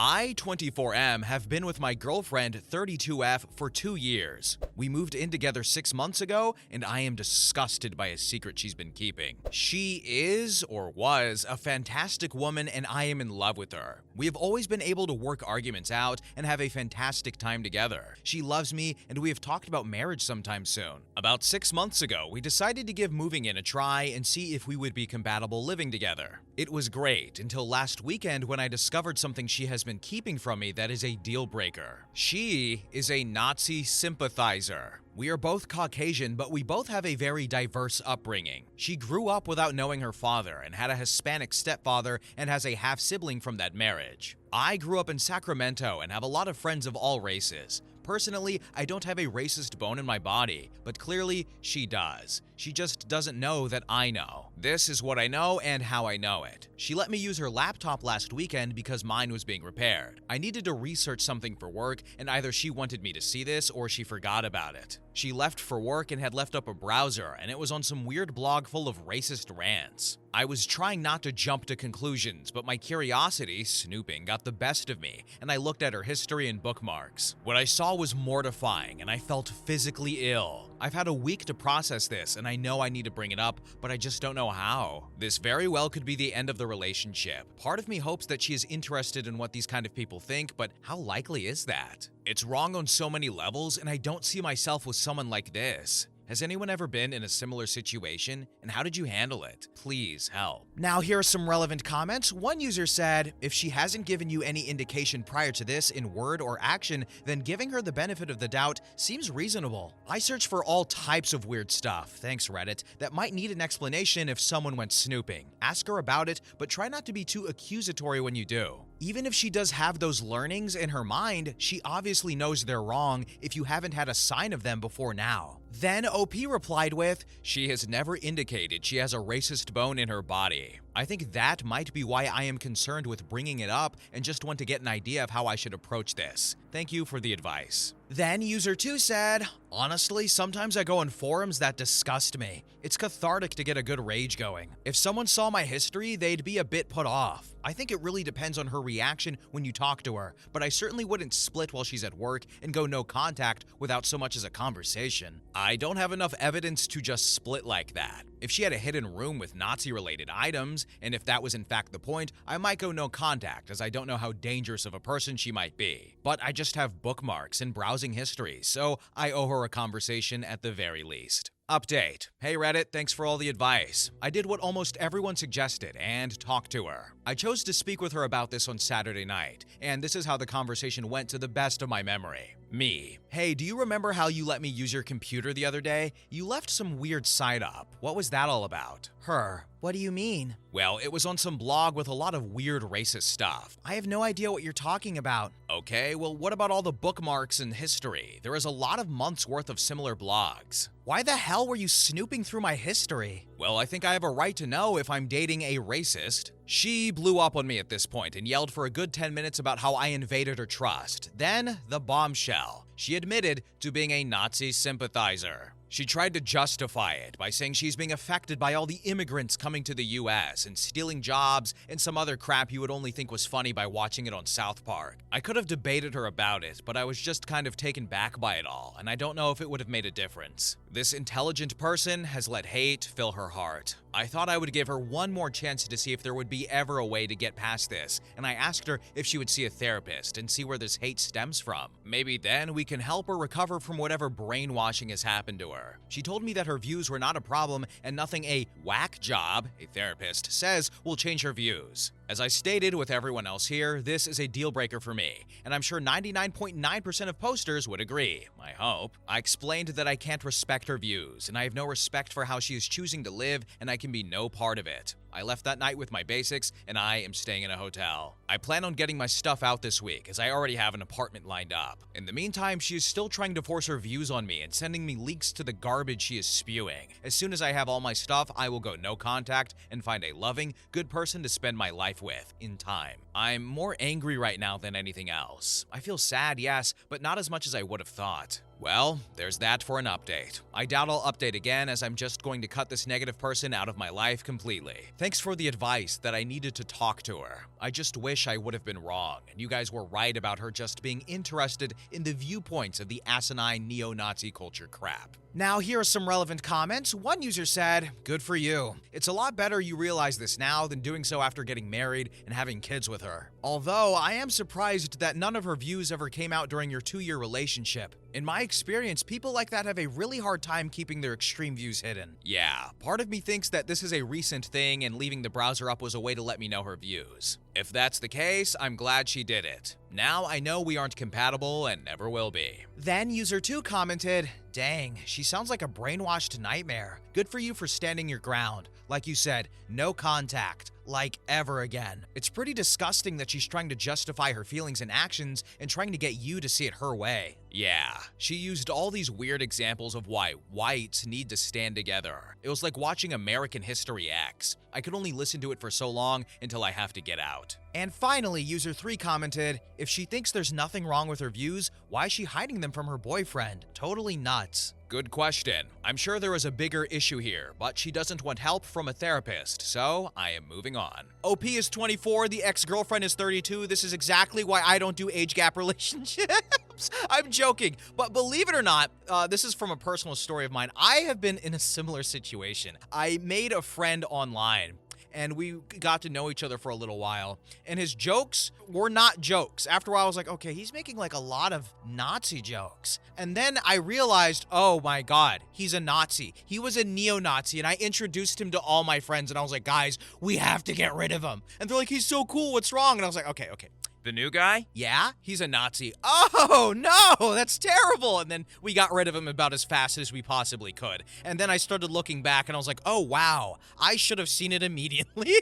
I, 24M, have been with my girlfriend, 32F, for 2 years. We moved in together 6 months ago, and I am disgusted by a secret she's been keeping. She is, or was, a fantastic woman, and I am in love with her. We have always been able to work arguments out and have a fantastic time together. She loves me, and we have talked about marriage sometime soon. About 6 months ago, we decided to give moving in a try and see if we would be compatible living together. It was great until last weekend when I discovered something she has been keeping from me that is a deal breaker. She is a Nazi sympathizer. We are both Caucasian, but we both have a very diverse upbringing. She grew up without knowing her father and had a Hispanic stepfather and has a half-sibling from that marriage. I grew up in Sacramento and have a lot of friends of all races. Personally, I don't have a racist bone in my body, but clearly she does. She just doesn't know that I know. This is what I know and how I know it. She let me use her laptop last weekend because mine was being repaired. I needed to research something for work, and either she wanted me to see this or she forgot about it. She left for work and had left up a browser, and it was on some weird blog full of racist rants. I was trying not to jump to conclusions, but my curiosity, snooping, got the best of me, and I looked at her history and bookmarks. What I saw was mortifying, and I felt physically ill. I've had a week to process this, and I know I need to bring it up, but I just don't know how. This very well could be the end of the relationship. Part of me hopes that she is interested in what these kind of people think, but how likely is that? It's wrong on so many levels, and I don't see myself with someone like this. Has anyone ever been in a similar situation, and how did you handle it? Please help. Now here are some relevant comments. One user said, if she hasn't given you any indication prior to this in word or action, then giving her the benefit of the doubt seems reasonable. I search for all types of weird stuff, thanks Reddit, that might need an explanation if someone went snooping. Ask her about it, but try not to be too accusatory when you do. Even if she does have those learnings in her mind, she obviously knows they're wrong if you haven't had a sign of them before now. Then OP replied with, she has never indicated she has a racist bone in her body. I think that might be why I am concerned with bringing it up and just want to get an idea of how I should approach this. Thank you for the advice. Then user 2 said, honestly, sometimes I go on forums that disgust me. It's cathartic to get a good rage going. If someone saw my history, they'd be a bit put off. I think it really depends on her reaction when you talk to her, but I certainly wouldn't split while she's at work and go no contact without so much as a conversation. I don't have enough evidence to just split like that. If she had a hidden room with Nazi-related items, and if that was in fact the point, I might go no contact as I don't know how dangerous of a person she might be. But I just have bookmarks and browsing history, so I owe her a conversation at the very least. Update. Hey Reddit, thanks for all the advice. I did what almost everyone suggested and talked to her. I chose to speak with her about this on Saturday night, and this is how the conversation went to the best of my memory. Me. Hey, do you remember how you let me use your computer the other day? You left some weird site up. What was that all about? Her. What do you mean? Well, it was on some blog with a lot of weird racist stuff. I have no idea what you're talking about. Okay, well, what about all the bookmarks and history? There is a lot of months worth of similar blogs. Why the hell were you snooping through my history? Well, I think I have a right to know if I'm dating a racist. She blew up on me at this point and yelled for a good 10 minutes about how I invaded her trust. Then, the bombshell. She admitted to being a Nazi sympathizer. She tried to justify it by saying she's being affected by all the immigrants coming to the US and stealing jobs and some other crap you would only think was funny by watching it on South Park. I could have debated her about it, but I was just kind of taken back by it all, and I don't know if it would have made a difference. This intelligent person has let hate fill her heart. I thought I would give her one more chance to see if there would be ever a way to get past this, and I asked her if she would see a therapist and see where this hate stems from. Maybe then we can help her recover from whatever brainwashing has happened to her. She told me that her views were not a problem and nothing a whack job, a therapist, says will change her views. As I stated with everyone else here, this is a deal breaker for me, and I'm sure 99.9% of posters would agree, I hope. I explained that I can't respect her views, and I have no respect for how she is choosing to live, and I can be no part of it. I left that night with my basics, and I am staying in a hotel. I plan on getting my stuff out this week, as I already have an apartment lined up. In the meantime, she is still trying to force her views on me and sending me links to the garbage she is spewing. As soon as I have all my stuff, I will go no contact and find a loving, good person to spend my life with in time. I'm more angry right now than anything else. I feel sad, yes, but not as much as I would have thought. Well, there's that for an update. I doubt I'll update again as I'm just going to cut this negative person out of my life completely. Thanks for the advice that I needed to talk to her. I just wish I would have been wrong, and you guys were right about her just being interested in the viewpoints of the asinine neo-Nazi culture crap. Now, here are some relevant comments. One user said, "Good for you. It's a lot better you realize this now than doing so after getting married and having kids with her. Although, I am surprised that none of her views ever came out during your 2-year relationship. In my experience, people like that have a really hard time keeping their extreme views hidden." Yeah, part of me thinks that this is a recent thing and leaving the browser up was a way to let me know her views. If that's the case, I'm glad she did it. Now I know we aren't compatible and never will be. Then user 2 commented, "Dang, she sounds like a brainwashed nightmare. Good for you for standing your ground. Like you said, no contact. Like ever again. It's pretty disgusting that she's trying to justify her feelings and actions and trying to get you to see it her way." Yeah, she used all these weird examples of why whites need to stand together. It was like watching American History X. I could only listen to it for so long until I have to get out. And finally, user 3 commented, "If she thinks there's nothing wrong with her views, why is she hiding them from her boyfriend? Totally nuts." Good question. I'm sure there is a bigger issue here, but she doesn't want help from a therapist, so I am moving on. OP is 24, the ex-girlfriend is 32. This is exactly why I don't do age gap relationships. I'm joking, but believe it or not, this is from a personal story of mine. I have been in a similar situation. I made a friend online, and we got to know each other for a little while, and his jokes were not jokes. After a while, I was like, okay, he's making like a lot of Nazi jokes. And then I realized, oh my God, he's a Nazi. He was a neo-Nazi, and I introduced him to all my friends, and I was like, guys, we have to get rid of him. And they're like, he's so cool, what's wrong? And I was like, okay. The new guy? Yeah, he's a Nazi. Oh, no, that's terrible. And then we got rid of him about as fast as we possibly could. And then I started looking back and I was like, oh, wow, I should have seen it immediately.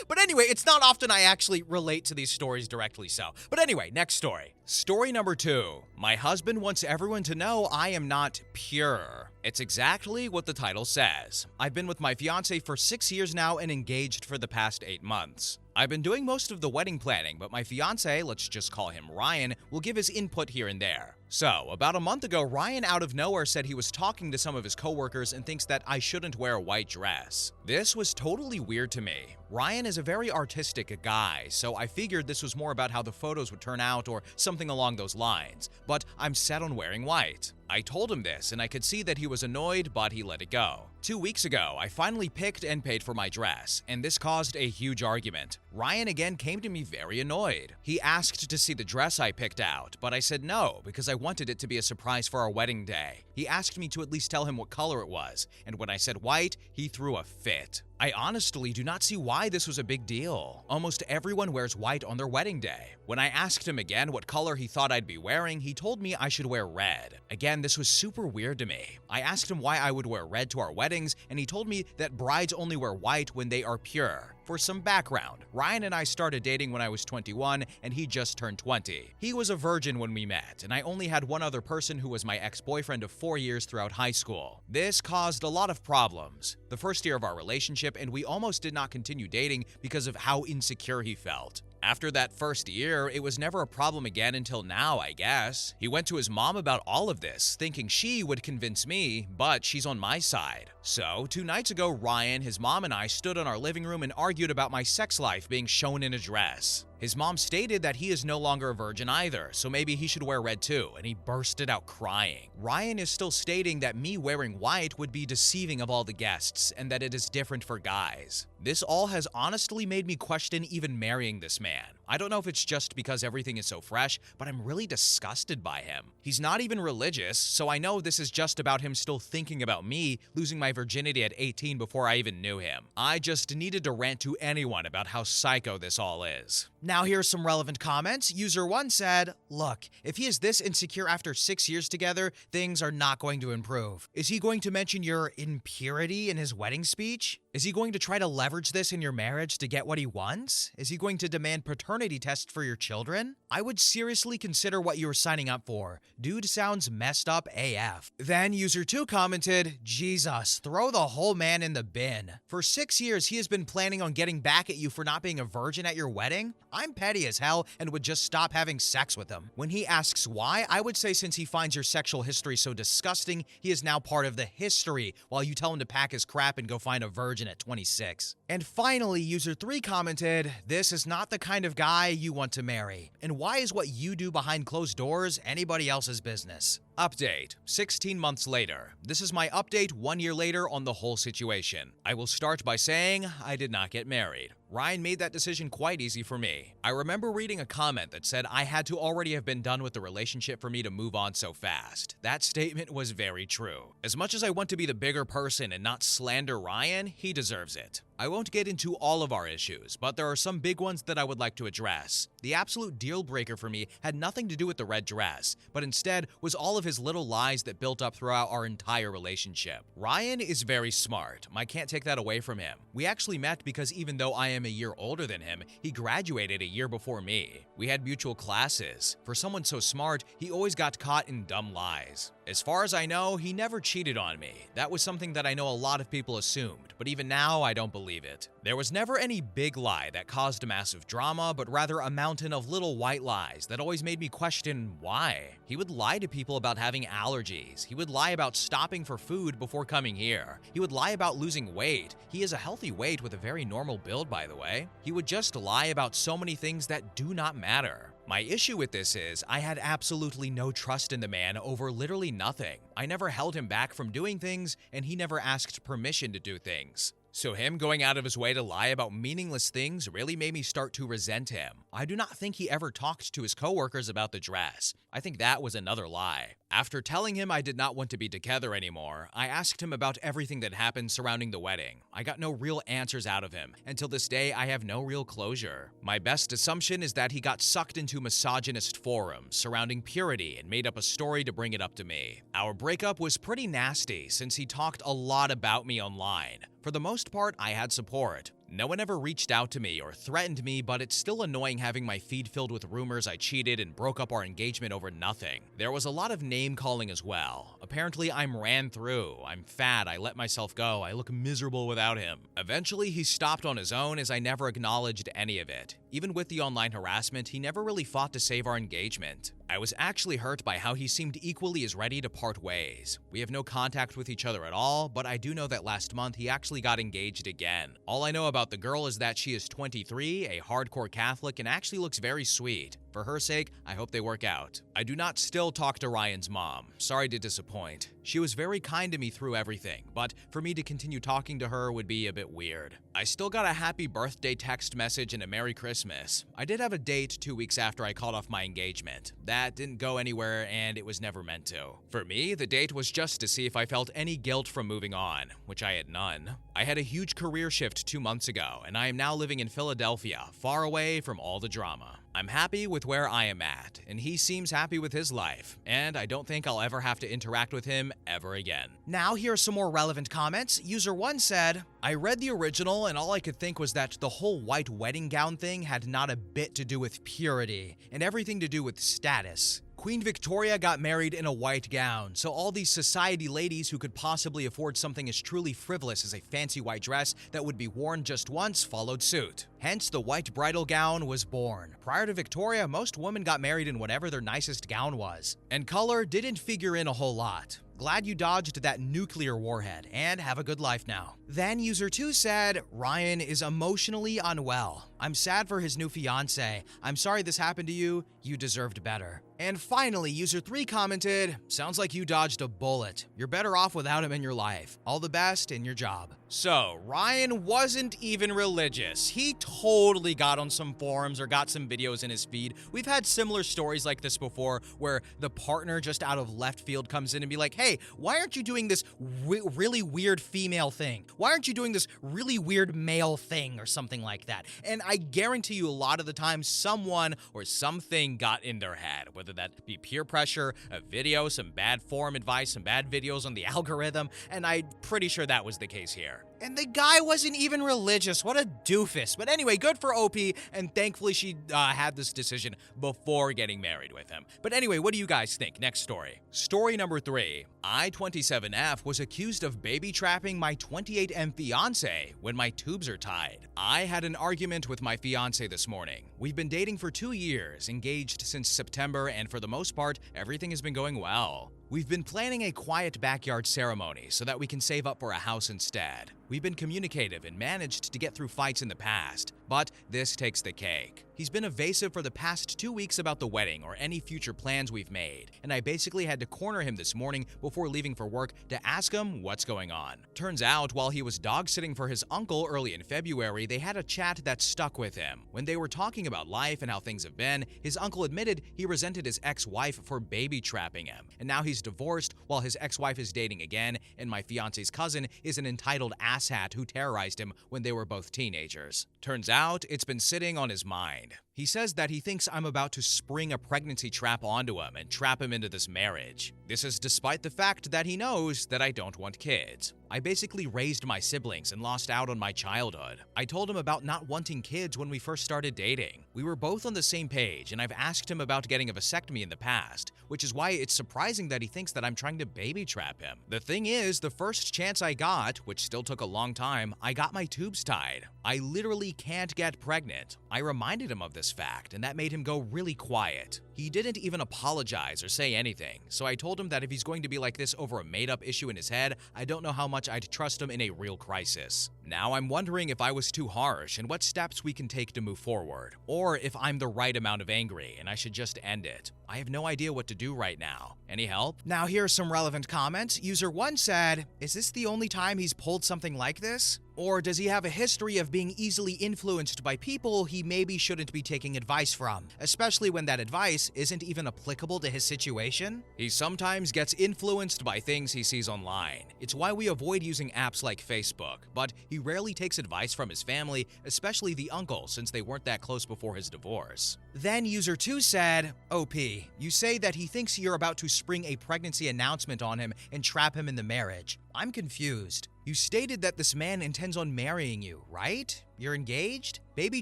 But anyway, it's not often I actually relate to these stories directly so. But anyway, next story. Story number 2. My husband wants everyone to know I am not pure. It's exactly what the title says. I've been with my fiance for 6 years now and engaged for the past 8 months. I've been doing most of the wedding planning, but my fiance, let's just call him Ryan, will give his input here and there. So, about a month ago, Ryan out of nowhere said he was talking to some of his coworkers and thinks that I shouldn't wear a white dress. This was totally weird to me. Ryan is a very artistic guy, so I figured this was more about how the photos would turn out or something along those lines, but I'm set on wearing white. I told him this, and I could see that he was annoyed, but he let it go. 2 weeks ago, I finally picked and paid for my dress, and this caused a huge argument. Ryan again came to me very annoyed. He asked to see the dress I picked out, but I said no because I wanted it to be a surprise for our wedding day. He asked me to at least tell him what color it was, and when I said white, he threw a fit. I honestly do not see why this was a big deal. Almost everyone wears white on their wedding day. When I asked him again what color he thought I'd be wearing, he told me I should wear red. Again, this was super weird to me. I asked him why I would wear red to our weddings, and he told me that brides only wear white when they are pure. For some background, Ryan and I started dating when I was 21 and he just turned 20. He was a virgin when we met, and I only had one other person who was my ex-boyfriend of 4 years throughout high school. This caused a lot of problems. The first year of our relationship, and we almost did not continue dating because of how insecure he felt. After that first year, it was never a problem again until now, I guess. He went to his mom about all of this, thinking she would convince me, but she's on my side. So, 2 nights ago, Ryan, his mom, and I stood in our living room and argued about my sex life being shown in a dress. His mom stated that he is no longer a virgin either, so maybe he should wear red too, and he bursted out crying. Ryan is still stating that me wearing white would be deceiving of all the guests, and that it is different for guys. This all has honestly made me question even marrying this man. I don't know if it's just because everything is so fresh, but I'm really disgusted by him. He's not even religious, so I know this is just about him still thinking about me losing my virginity at 18 before I even knew him. I just needed to rant to anyone about how psycho this all is. Now here's some relevant comments. User 1 said, "Look, if he is this insecure after 6 years together, things are not going to improve. Is he going to mention your impurity in his wedding speech? Is he going to try to leverage this in your marriage to get what he wants? Is he going to demand paternity tests for your children? I would seriously consider what you were signing up for. Dude sounds messed up AF." Then user 2 commented, "Jesus, throw the whole man in the bin. For 6 years, he has been planning on getting back at you for not being a virgin at your wedding? I'm petty as hell and would just stop having sex with him. When he asks why, I would say since he finds your sexual history so disgusting, he is now part of the history, while you tell him to pack his crap and go find a virgin at 26. And finally, user 3 commented, "This is not the kind of guy you want to marry. And why is what you do behind closed doors anybody else's business?" Update. 16 months later. This is my update 1 year later on the whole situation. I will start by saying I did not get married. Ryan made that decision quite easy for me. I remember reading a comment that said I had to already have been done with the relationship for me to move on so fast. That statement was very true. As much as I want to be the bigger person and not slander Ryan, he deserves it. I won't get into all of our issues, but there are some big ones that I would like to address. The absolute deal breaker for me had nothing to do with the red dress, but instead was all of his little lies that built up throughout our entire relationship. Ryan is very smart. I can't take that away from him. We actually met because even though I am a year older than him, he graduated a year before me. We had mutual classes. For someone so smart, he always got caught in dumb lies. As far as I know, he never cheated on me. That was something that I know a lot of people assumed, but even now, I don't believe it. There was never any big lie that caused massive drama, but rather a mountain of little white lies that always made me question why. He would lie to people about having allergies. He would lie about stopping for food before coming here. He would lie about losing weight. He is a healthy weight with a very normal build, by the way. He would just lie about so many things that do not matter. My issue with this is I had absolutely no trust in the man over literally nothing. I never held him back from doing things, and he never asked permission to do things. So him going out of his way to lie about meaningless things really made me start to resent him. I do not think he ever talked to his coworkers about the dress. I think that was another lie. After telling him I did not want to be together anymore, I asked him about everything that happened surrounding the wedding. I got no real answers out of him. Until this day, I have no real closure. My best assumption is that he got sucked into misogynist forums surrounding purity and made up a story to bring it up to me. Our breakup was pretty nasty since he talked a lot about me online. For the most part, I had support. No one ever reached out to me or threatened me, but it's still annoying having my feed filled with rumors I cheated and broke up our engagement over nothing. There was a lot of name calling as well. Apparently, I'm ran through. I'm fat. I let myself go. I look miserable without him. Eventually, he stopped on his own as I never acknowledged any of it. Even with the online harassment, he never really fought to save our engagement. I was actually hurt by how he seemed equally as ready to part ways. We have no contact with each other at all, but I do know that last month he actually got engaged again. All I know about the girl is that she is 23, a hardcore Catholic, and actually looks very sweet. For her sake, I hope they work out. I do not still talk to Ryan's mom. Sorry to disappoint. She was very kind to me through everything, but for me to continue talking to her would be a bit weird. I still got a happy birthday text message and a Merry Christmas. I did have a date 2 weeks after I called off my engagement. That didn't go anywhere and it was never meant to. For me, the date was just to see if I felt any guilt from moving on, which I had none. I had a huge career shift 2 months ago, and I am now living in Philadelphia, far away from all the drama. I'm happy with where I am at, and he seems happy with his life, and I don't think I'll ever have to interact with him ever again. Now here are some more relevant comments. User 1 said, I read the original and all I could think was that the whole white wedding gown thing had not a bit to do with purity, and everything to do with status. Queen Victoria got married in a white gown, so all these society ladies who could possibly afford something as truly frivolous as a fancy white dress that would be worn just once followed suit. Hence, the white bridal gown was born. Prior to Victoria, most women got married in whatever their nicest gown was. And color didn't figure in a whole lot. Glad you dodged that nuclear warhead, and have a good life now. Then user 2 said, Ryan is emotionally unwell. I'm sad for his new fiance. I'm sorry this happened to you. You deserved better. And finally, user 3 commented, sounds like you dodged a bullet. You're better off without him in your life. All the best in your job. So, Ryan wasn't even religious. He totally got on some forums or got some videos in his feed. We've had similar stories like this before where the partner just out of left field comes in and be like, hey, why aren't you doing this really weird female thing? Why aren't you doing this really weird male thing or something like that? And I guarantee you a lot of the time someone or something got in their head, whether that be peer pressure, a video, some bad forum advice, some bad videos on the algorithm, and I'm pretty sure that was the case here. And the guy wasn't even religious. What a doofus. But anyway, good for OP, and thankfully she had this decision before getting married with him. But anyway, what do you guys think? Next story. Story number 3. I, 27F, was accused of baby trapping my 28M fiance when my tubes are tied. I had an argument with my fiance this morning. We've been dating for 2 years, engaged since September, and for the most part, everything has been going well. We've been planning a quiet backyard ceremony so that we can save up for a house instead. We've been communicative and managed to get through fights in the past, but this takes the cake. He's been evasive for the past 2 weeks about the wedding or any future plans we've made, and I basically had to corner him this morning before leaving for work to ask him what's going on. Turns out, while he was dog-sitting for his uncle early in February, they had a chat that stuck with him. When they were talking about life and how things have been, his uncle admitted he resented his ex-wife for baby trapping him, and now he's divorced while his ex-wife is dating again, and my fiance's cousin is an entitled asshat who terrorized him when they were both teenagers. Turns out, it's been sitting on his mind. He says that he thinks I'm about to spring a pregnancy trap onto him and trap him into this marriage. This is despite the fact that he knows that I don't want kids. I basically raised my siblings and lost out on my childhood. I told him about not wanting kids when we first started dating. We were both on the same page, and I've asked him about getting a vasectomy in the past, which is why it's surprising that he thinks that I'm trying to baby trap him. The thing is, the first chance I got, which still took a long time, I got my tubes tied. I literally can't get pregnant. I reminded him of this fact, and that made him go really quiet. He didn't even apologize or say anything, so I told him that if he's going to be like this over a made-up issue in his head, I don't know how much I'd trust him in a real crisis. Now I'm wondering if I was too harsh and what steps we can take to move forward, or if I'm the right amount of angry and I should just end it. I have no idea what to do right now. Any help? Now here are some relevant comments. User 1 said, "Is this the only time he's pulled something like this? Or does he have a history of being easily influenced by people he maybe shouldn't be taking advice from, especially when that advice isn't even applicable to his situation? He sometimes gets influenced by things he sees online. It's why we avoid using apps like Facebook, but he rarely takes advice from his family, especially the uncle, since they weren't that close before his divorce." Then user 2 said, "OP, you say that he thinks you're about to spring a pregnancy announcement on him and trap him in the marriage. I'm confused. You stated that this man intends on marrying you, right? You're engaged? Baby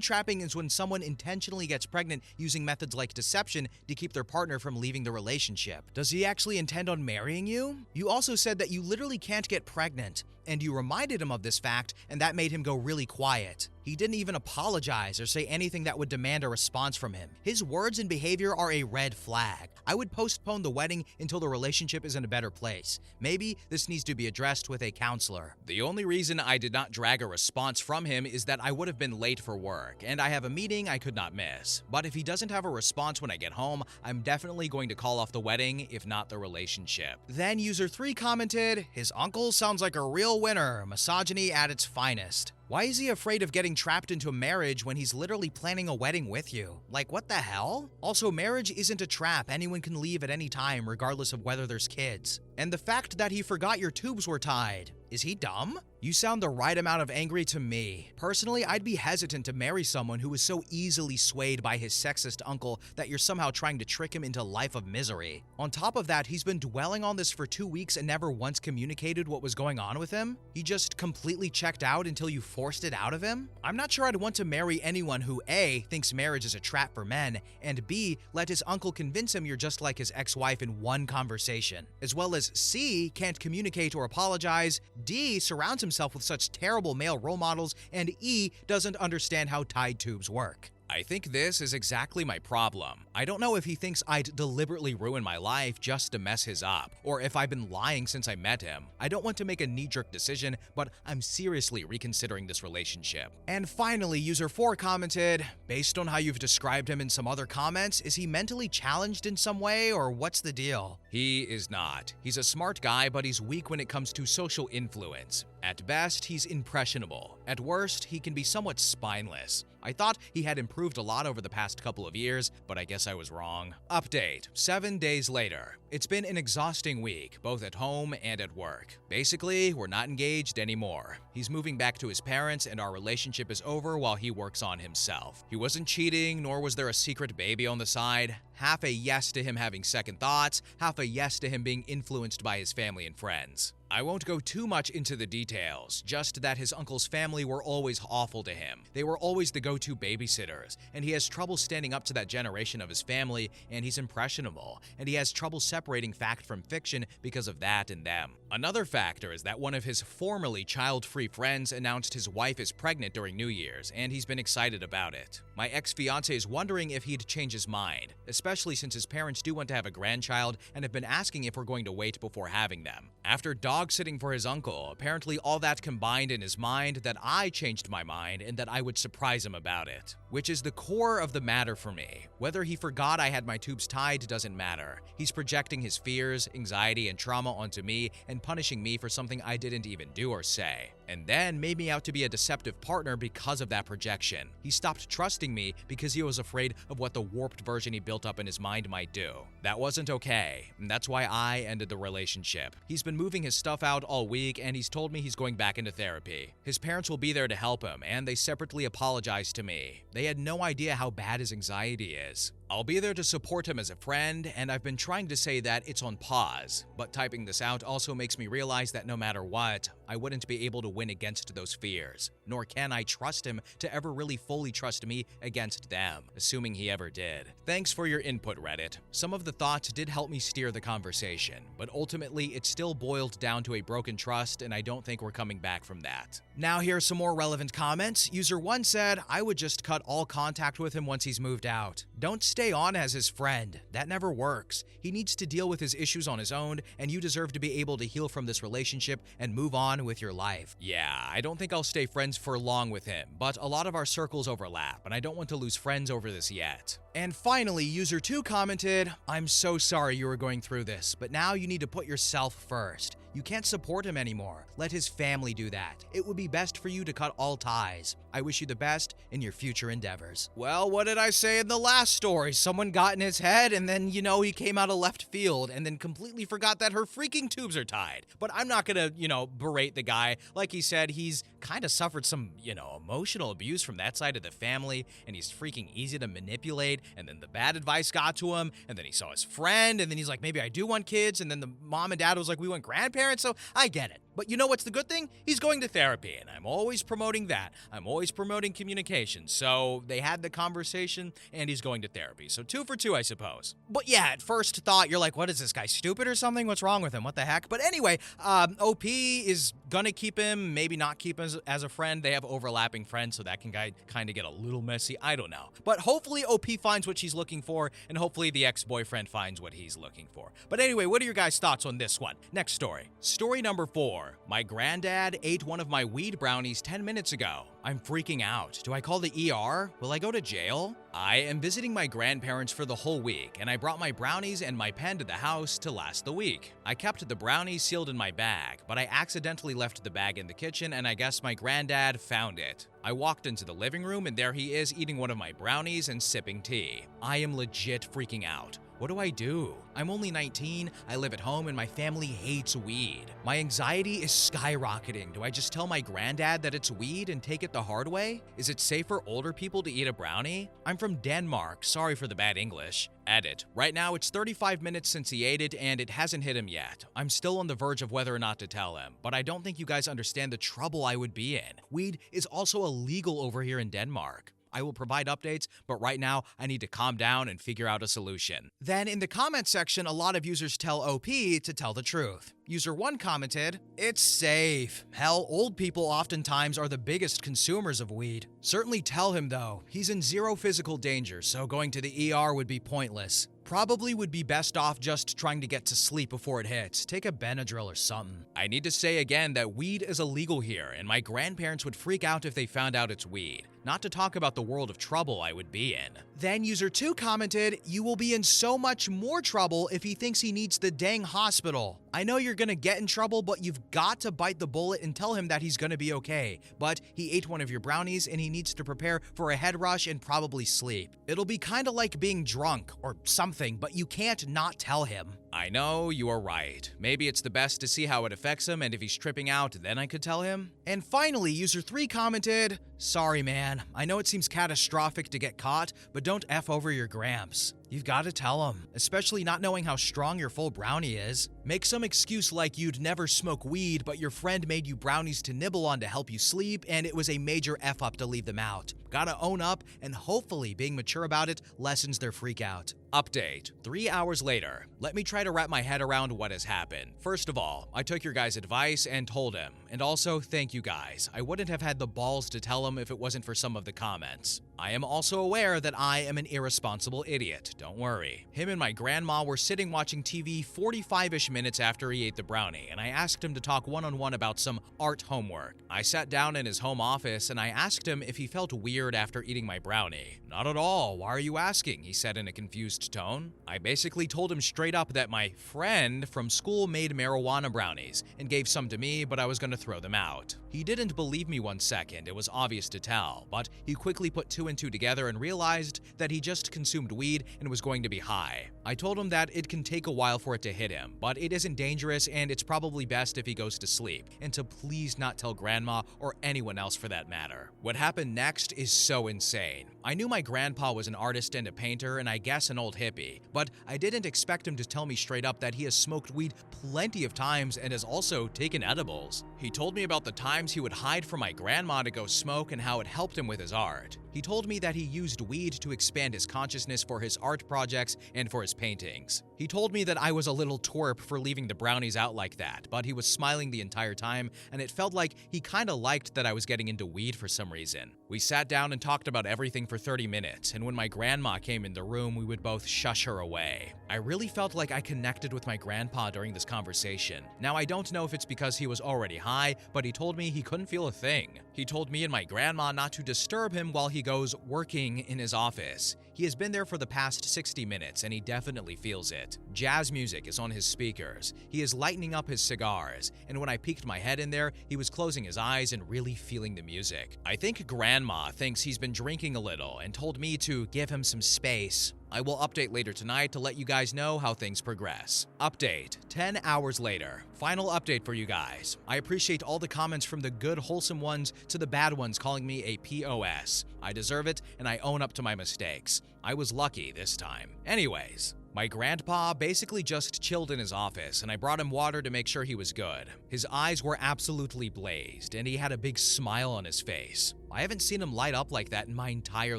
trapping is when someone intentionally gets pregnant using methods like deception to keep their partner from leaving the relationship. Does he actually intend on marrying you? You also said that you literally can't get pregnant, and you reminded him of this fact, and that made him go really quiet. He didn't even apologize or say anything that would demand a response from him. His words and behavior are a red flag. I would postpone the wedding until the relationship is in a better place. Maybe this needs to be addressed with a counselor." The only reason I did not drag a response from him is that I would have been late for work, and I have a meeting I could not miss. But if he doesn't have a response when I get home, I'm definitely going to call off the wedding, if not the relationship. Then user 3 commented, "His uncle sounds like a real winner, misogyny at its finest. Why is he afraid of getting trapped into a marriage when he's literally planning a wedding with you? Like, what the hell? Also, marriage isn't a trap. Anyone can leave at any time, regardless of whether there's kids. And the fact that he forgot your tubes were tied. Is he dumb? You sound the right amount of angry to me. Personally, I'd be hesitant to marry someone who is so easily swayed by his sexist uncle that you're somehow trying to trick him into a life of misery. On top of that, he's been dwelling on this for 2 weeks and never once communicated what was going on with him. He just completely checked out until you forced it out of him. I'm not sure I'd want to marry anyone who A, thinks marriage is a trap for men, and B, let his uncle convince him you're just like his ex-wife in one conversation, as well as C, can't communicate or apologize, D, surrounds himself with such terrible male role models, and E, doesn't understand how tied tubes work. I think this is exactly my problem. I don't know if he thinks I'd deliberately ruin my life just to mess his up, or if I've been lying since I met him. I don't want to make a knee-jerk decision, but I'm seriously reconsidering this relationship." And finally, user 4 commented, "Based on how you've described him in some other comments, is he mentally challenged in some way, or what's the deal?" He is not. He's a smart guy, but he's weak when it comes to social influence. At best, he's impressionable. At worst, he can be somewhat spineless. I thought he had improved a lot over the past couple of years, but I guess I was wrong. Update: 7 days later. It's been an exhausting week, both at home and at work. Basically, we're not engaged anymore. He's moving back to his parents, and our relationship is over while he works on himself. He wasn't cheating, nor was there a secret baby on the side. Half a yes to him having second thoughts, half a yes to him being influenced by his family and friends. I won't go too much into the details, just that his uncle's family were always awful to him. They were always the go-to babysitters, and he has trouble standing up to that generation of his family, and he's impressionable, and he has trouble separating fact from fiction because of that and them. Another factor is that one of his formerly child-free friends announced his wife is pregnant during New Year's, and he's been excited about it. My ex-fiancé is wondering if he'd change his mind, especially since his parents do want to have a grandchild and have been asking if we're going to wait before having them. After dog-sitting for his uncle, apparently all that combined in his mind that I changed my mind and that I would surprise him about it. Which is the core of the matter for me. Whether he forgot I had my tubes tied doesn't matter. He's projecting his fears, anxiety, and trauma onto me and punishing me for something I didn't even do or say. And then made me out to be a deceptive partner because of that projection. He stopped trusting me because he was afraid of what the warped version he built up in his mind might do. That wasn't okay, and that's why I ended the relationship. He's been moving his stuff out all week, and he's told me he's going back into therapy. His parents will be there to help him, and they separately apologized to me. They had no idea how bad his anxiety is. I'll be there to support him as a friend, and I've been trying to say that it's on pause, but typing this out also makes me realize that no matter what, I wouldn't be able to win against those fears, nor can I trust him to ever really fully trust me against them, assuming he ever did. Thanks for your input, Reddit. Some of the thoughts did help me steer the conversation, but ultimately it still boiled down to a broken trust, and I don't think we're coming back from that. Now here are some more relevant comments. User 1 said, I would just cut all contact with him once he's moved out. Don't stay on as his friend. That never works. He needs to deal with his issues on his own, and you deserve to be able to heal from this relationship and move on with your life. Yeah, I don't think I'll stay friends for long with him, but a lot of our circles overlap, and I don't want to lose friends over this yet. And finally, user 2 commented, I'm so sorry you were going through this, but now you need to put yourself first. You can't support him anymore. Let his family do that. It would be best for you to cut all ties. I wish you the best in your future endeavors. Well, what did I say in the last story? Someone got in his head and then, he came out of left field and then completely forgot that her freaking tubes are tied. But I'm not gonna, berate the guy. Like he said, he's kind of suffered some, emotional abuse from that side of the family, and he's freaking easy to manipulate, and then the bad advice got to him, and then he saw his friend, and then he's like, maybe I do want kids, and then the mom and dad was like, we want grandparents, so I get it. But you know what's the good thing? He's going to therapy, and I'm always promoting that. I'm always promoting communication. So they had the conversation, and he's going to therapy. So 2 for 2, I suppose. But yeah, at first thought, you're like, what is this guy, stupid or something? What's wrong with him? What the heck? But anyway, OP is gonna keep him, maybe not keep him as a friend. They have overlapping friends, so that can kind of get a little messy. I don't know. But hopefully OP finds what she's looking for, and hopefully the ex-boyfriend finds what he's looking for. But anyway, what are your guys' thoughts on this one? Next story. Story number 4. My granddad ate one of my weed brownies 10 minutes ago. I'm freaking out. Do I call the ER? Will I go to jail? I am visiting my grandparents for the whole week, and I brought my brownies and my pen to the house to last the week. I kept the brownies sealed in my bag, but I accidentally left the bag in the kitchen, and I guess my granddad found it. I walked into the living room, and there he is eating one of my brownies and sipping tea. I am legit freaking out. What do I do? I'm only 19, I live at home, and my family hates weed. My anxiety is skyrocketing. Do I just tell my granddad that it's weed and take it the hard way? Is it safe for older people to eat a brownie? I'm from Denmark, sorry for the bad English. Edit. Right now it's 35 minutes since he ate it, and it hasn't hit him yet. I'm still on the verge of whether or not to tell him, but I don't think you guys understand the trouble I would be in. Weed is also illegal over here in Denmark. I will provide updates, but right now I need to calm down and figure out a solution. Then in the comment section, a lot of users tell OP to tell the truth. User 1 commented, it's safe. Hell, old people oftentimes are the biggest consumers of weed. Certainly tell him though, he's in zero physical danger, so going to the ER would be pointless. Probably would be best off just trying to get to sleep before it hits. Take a Benadryl or something. I need to say again that weed is illegal here, and my grandparents would freak out if they found out it's weed. Not to talk about the world of trouble I would be in. Then user 2 commented, you will be in so much more trouble if he thinks he needs the dang hospital. I know you're gonna get in trouble, but you've got to bite the bullet and tell him that he's gonna be okay. But he ate one of your brownies and he needs to prepare for a head rush and probably sleep. It'll be kinda like being drunk or something, but you can't not tell him. I know, you are right. Maybe it's the best to see how it affects him, and if he's tripping out, then I could tell him. And finally, user 3 commented, sorry man, I know it seems catastrophic to get caught, but don't F over your gramps. You've got to tell him, especially not knowing how strong your full brownie is. Make some excuse like you'd never smoke weed, but your friend made you brownies to nibble on to help you sleep, and it was a major F-up to leave them out. Gotta own up, and hopefully being mature about it lessens their freak out. Update. 3 hours later. Let me try to wrap my head around what has happened. First of all, I took your guys' advice and told him. And also, thank you guys. I wouldn't have had the balls to tell him if it wasn't for some of the comments. I am also aware that I am an irresponsible idiot. Don't worry. Him and my grandma were sitting watching TV 45-ish minutes after he ate the brownie, and I asked him to talk one-on-one about some art homework. I sat down in his home office and I asked him if he felt weird after eating my brownie. Not at all. Why are you asking? He said in a confused tone. I basically told him straight up that my friend from school made marijuana brownies and gave some to me, but I was going to throw them out. He didn't believe me 1 second. It was obvious to tell, but he quickly put 2 and 2 together and realized that he just consumed weed and was going to be high. I told him that it can take a while for it to hit him, but it isn't dangerous and it's probably best if he goes to sleep, and to please not tell grandma or anyone else for that matter. What happened next is so insane. I knew my grandpa was an artist and a painter and I guess an old hippie, but I didn't expect him to tell me straight up that he has smoked weed plenty of times and has also taken edibles. He told me about the times he would hide from my grandma to go smoke and how it helped him with his art. He told me that he used weed to expand his consciousness for his art projects and for his paintings. He told me that I was a little twerp for leaving the brownies out like that, but he was smiling the entire time, and it felt like he kinda liked that I was getting into weed for some reason. We sat down and talked about everything for 30 minutes, and when my grandma came in the room, we would both shush her away. I really felt like I connected with my grandpa during this conversation. Now, I don't know if it's because he was already high, but he told me he couldn't feel a thing. He told me and my grandma not to disturb him while he goes working in his office. He has been there for the past 60 minutes and he definitely feels it. Jazz music is on his speakers. He is lightening up his cigars, and when I peeked my head in there, he was closing his eyes and really feeling the music. I think grandma thinks he's been drinking a little and told me to give him some space. I will update later tonight to let you guys know how things progress. Update. 10 hours later. Final update for you guys. I appreciate all the comments from the good wholesome ones to the bad ones calling me a POS. I deserve it and I own up to my mistakes. I was lucky this time. Anyways, my grandpa basically just chilled in his office, and I brought him water to make sure he was good. His eyes were absolutely blazed, and he had a big smile on his face. I haven't seen him light up like that in my entire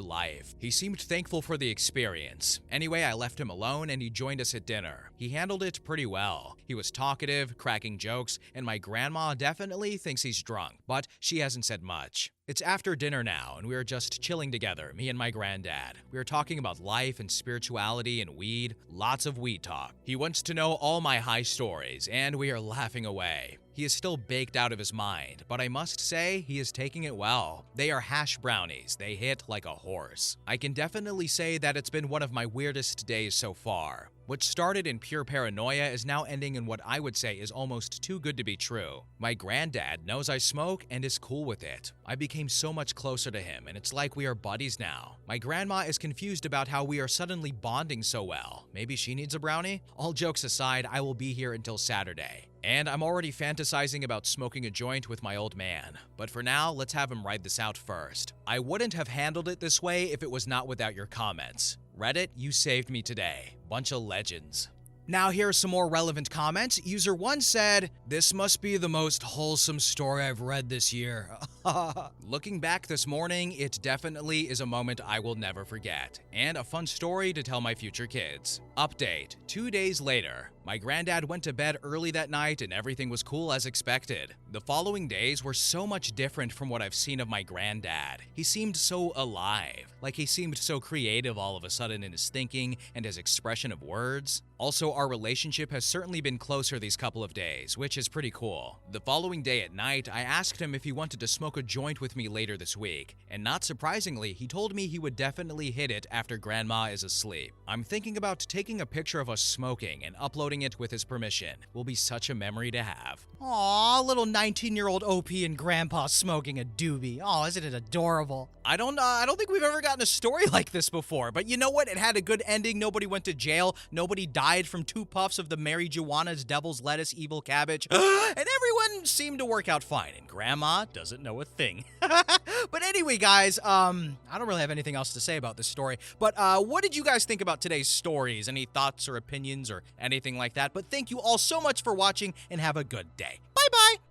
life. He seemed thankful for the experience. Anyway, I left him alone, and he joined us at dinner. He handled it pretty well. He was talkative, cracking jokes, and my grandma definitely thinks he's drunk, but she hasn't said much. It's after dinner now, and we are just chilling together, me and my granddad. We are talking about life and spirituality and weed, lots of weed talk. He wants to know all my high stories, and we are laughing away. He is still baked out of his mind, but I must say he is taking it well. They are hash brownies. They hit like a horse. I can definitely say that it's been one of my weirdest days so far. What started in pure paranoia is now ending in what I would say is almost too good to be true. My granddad knows I smoke and is cool with it. I became so much closer to him, and it's like we are buddies now. My grandma is confused about how we are suddenly bonding so well. Maybe she needs a brownie? All jokes aside, I will be here until Saturday. And I'm already fantasizing about smoking a joint with my old man. But for now, let's have him ride this out first. I wouldn't have handled it this way if it was not without your comments. Reddit, you saved me today. Bunch of legends. Now here are some more relevant comments. User 1 said, "This must be the most wholesome story I've read this year." Looking back this morning, it definitely is a moment I will never forget, and a fun story to tell my future kids. Update. 2 days later. My granddad went to bed early that night and everything was cool as expected. The following days were so much different from what I've seen of my granddad. He seemed so alive, like he seemed so creative all of a sudden in his thinking and his expression of words. Also, our relationship has certainly been closer these couple of days, which is pretty cool. The following day at night, I asked him if he wanted to smoke a joint with me later this week, and not surprisingly, he told me he would definitely hit it after grandma is asleep. I'm thinking about taking a picture of us smoking and uploading it with his permission. Will be such a memory to have. Aw, little 19-year-old OP and grandpa smoking a doobie. Oh, isn't it adorable? I don't think we've ever gotten a story like this before, but you know what? It had a good ending. Nobody went to jail. Nobody died from 2 puffs of the Mary Juana's Devil's Lettuce Evil Cabbage. And everyone one seemed to work out fine, and Grandma doesn't know a thing. But anyway, guys, I don't really have anything else to say about this story, but what did you guys think about today's stories? Any thoughts or opinions or anything like that? But thank you all so much for watching, and have a good day. Bye-bye!